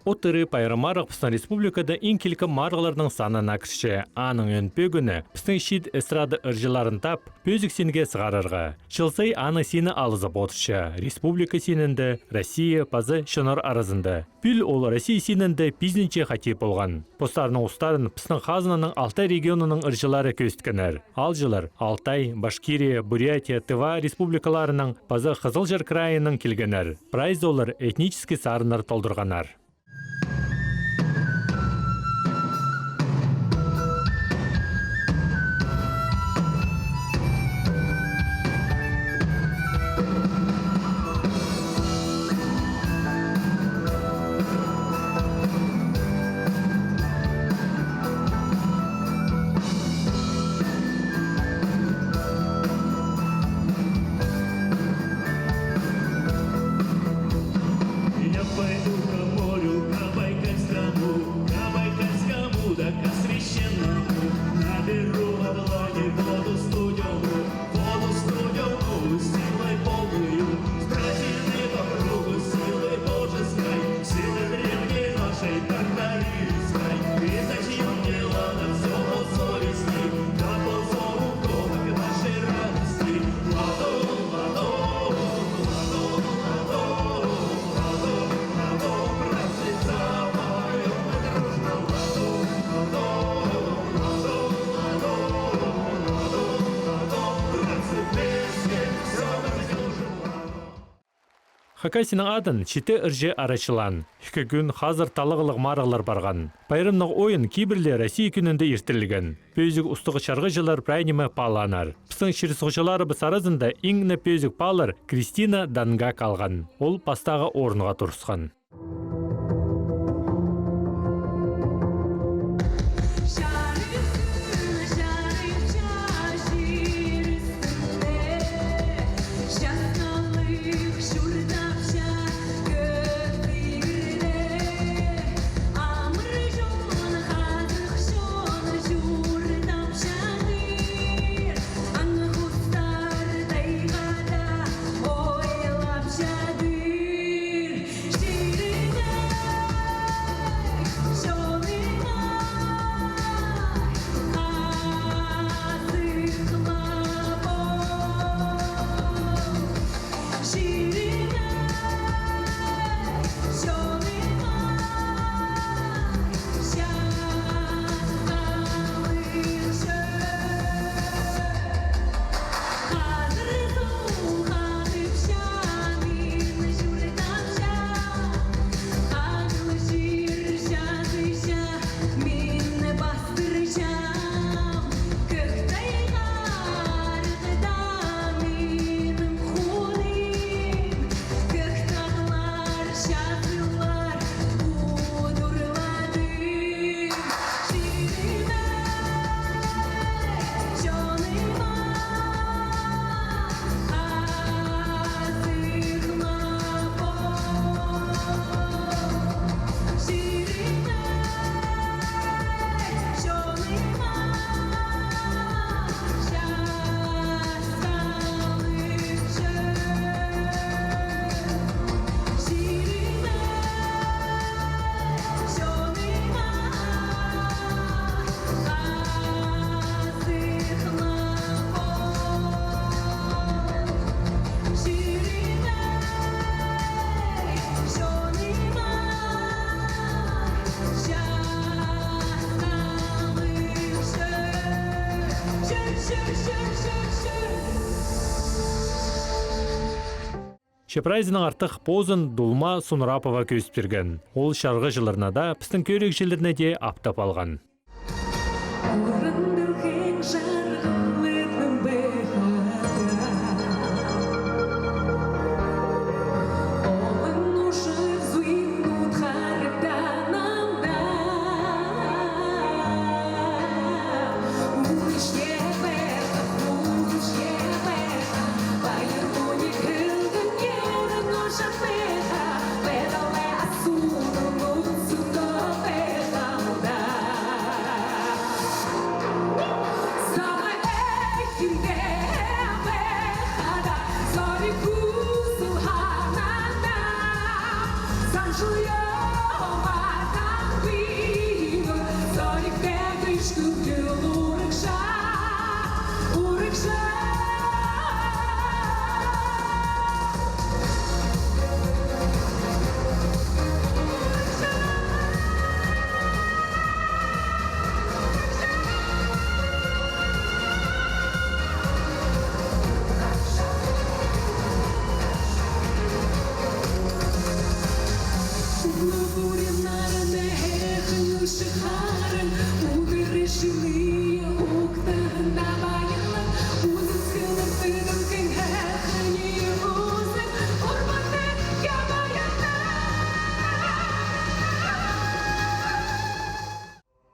Утыры пайрамарық пістің республикада инкелкі марғылардың санына кіші. Аның өн бөгіні пістің шид эстрады ұржыларын тап, бөзік сенге сығарырға. Шылсай аны сені алызып отышы. Республика сенінді Россия пазы шыныр арызынды. Бүл ол Россия сенінді пизненче хатип болған. Постарының ұстарын пістің қазынаның Алтай регионының ұржылары көстікінер. Алжылар Алтай, Башкирия, Бурятия, Тыва республикаларының пазы Қызылжар крайының келгенер. Прайз олар этнический сарынар толдырғанар. Хакасының адын чите ұрже арашылан. Үкі күн қазір талығылық марғылар барған. Байрымнық ойын кейбірлі Россия күнінде ертілген. Пөзік ұстығы шарғы жылар прайнемі паланар. Пістің шырсықшылары бұсаразында еңіні пөзік палар Кристина Дангак алған. Ол пастағы орынға тұрысқан. Шепрайзының артық позын Дулма Сунрапова көсіп берген. Ол шарғы жыларына да пістің көрек жыларына де аптап алған. Julia.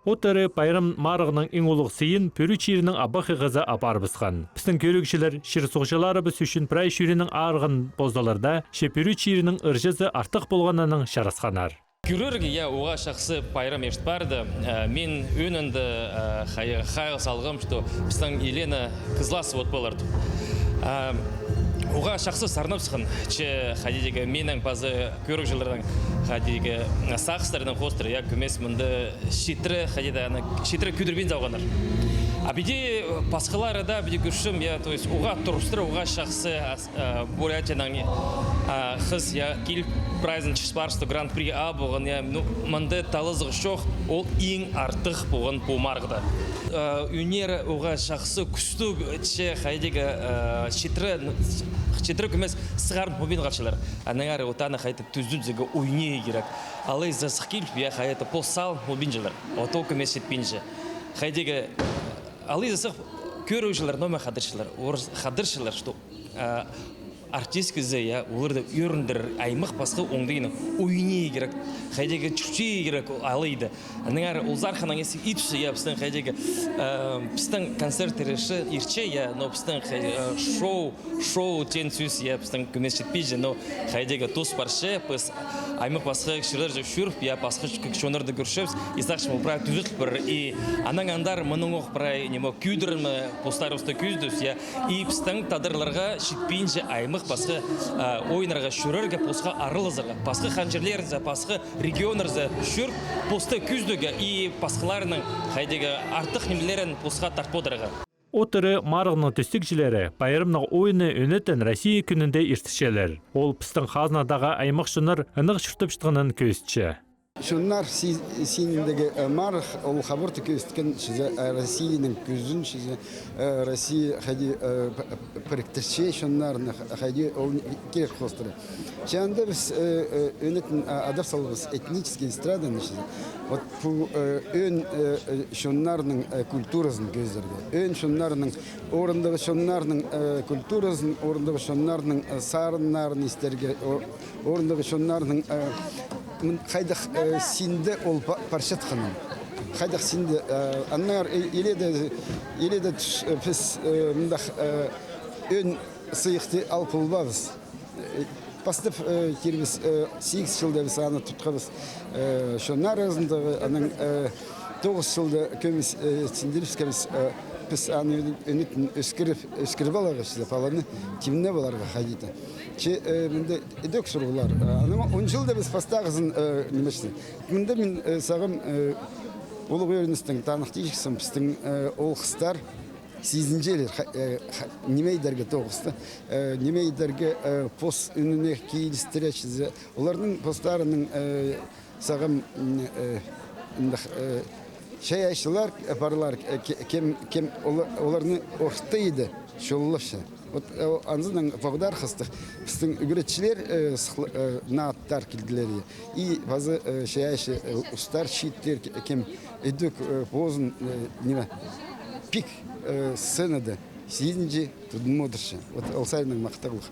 Отары байрам марығының ең ұлық сейін пөрі чирінің абақы ғызы апар бісқан. Біздің көрігшілер шыр соғжалары біз үшін прай шүрінің арғын боздаларда ше пөрі чирінің ұржызы артық болғанының шарасқанар. Көрерге я уға шақсы байрам ешт барды. Мен өнінді қайғы салғым, что біздің Елена Кызласов от боларды. Уға шақсы сарнап сықын, че қадедегі менің базы көрік жылырдың қадедегі сақыстарының қостыры, я көмес мұнды шитрі күдірбен зауғанар. А биде пасхалары да биде көршім, я то есть уға тұрыстыры, уға шақсы Бурятияның қыз, я келіп прайзын чыспарысты гран-при А болған, я мұнды талызығы шоқ, ол ең артық болған помарғыда. Үнері уға шақсы күсті че қайдегі шитрі көмес сығарын побен қашылар. Анаңары отаны қайты түздүдзігі ойне керек. Алай засық келіп, я қайты полсал побен жылар. Ото көмес шетпенші. Қайдегі алай засық көрушілер, нома қадыршылар. Қадыршылар, что артисткізі, оларды өріндір, аймық басқы оңдайыны ойне керек. Қайдегі чүрче керек алайды. Аныңары ұлзарханан есі итші, біздің қайдегі біздің концерттері ерче, но біздің шоу тен сөз, біздің көмес жетпейді, но қайдегі тос баршы, біз аймық басқы кішілер жеп шүріп, басқы кішонарды көршіпс, исақшым ол прай түзіл бір, и анаң андар мұның оқ прай күйдірімі постарымызды күйдіс, и біздің тадырларға жетпейінше аймық басқы ойынарға шүрерге посқа арылызырға, басқы қанжерлерінзі, басқы регионырзы шүр посты күздігі, и басқыларының қайдегі артық немелерін посқа тартподырға. Отыры марығының түстікшілері байырымның ойыны өнетін Россия күнінде ертішелер. Ол пістің қазынадағы аймақ шыныр ынық шүртіп шытғының көзтші. Şunlar sizindeki marh ol haberti köstken size Rusya'nın gözün size Rusya hadi praktikçi şunlar hadi o gerek hostları. Şimdi biz yönetim adırsalımız etnik stradanı size. Вот bu ön şunların kültürünün gözlerinde. Ön şunların oranda şunların kültürünün oranda şunların sarınların isterge oranda şunların Хайдах синде ол паршат ханım. Хайдах синде аннар иледе пес мындах ön сыйыкты алып болбабыз. Бастап кирбиз 8 жылда біз аны туткабыз. Шонар арасындагы анын 9 жылда көмүс синдирибиз biz anı ünitün öskürüp alırız falan kimne balarga hayita. Ki bende edok sorular. Ama 10 yılda biz pastağızın nimeşti. Bende min sağım uluğu öğrenisten tanıqtıyıksın bizden ol kızlar sizinceler nimeyderge toğusta nimeyderge post ününe kiyilistiriş onların postlarının sağım şey yaşlılar yaparlar kim onların ortaydı şollaşa. O anzından fagdar xıstık. Bizim üreticiler naatlar kildiler. İyi bazı şey yaşlı ustar şiitler kim edük bozun nime pik sınıdı. Sizinci tudmodırşı. Olsaydık maqtaqlıq.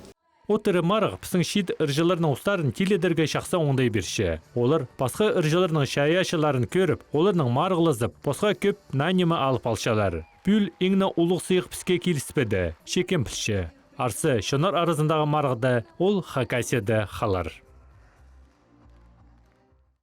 Отыры марық пісің шид ұржыларының ұстарын теледерге шақса оңдай берші. Олар басқа ұржыларының шаяшыларын көріп, оларының марғылызып, босқа көп нанема алып алшалар. Бүл еңні ұлық сыйық піске келіспеді, шекем пішші. Арсы шынар арызындағы марғыда ол хакасияда қалар.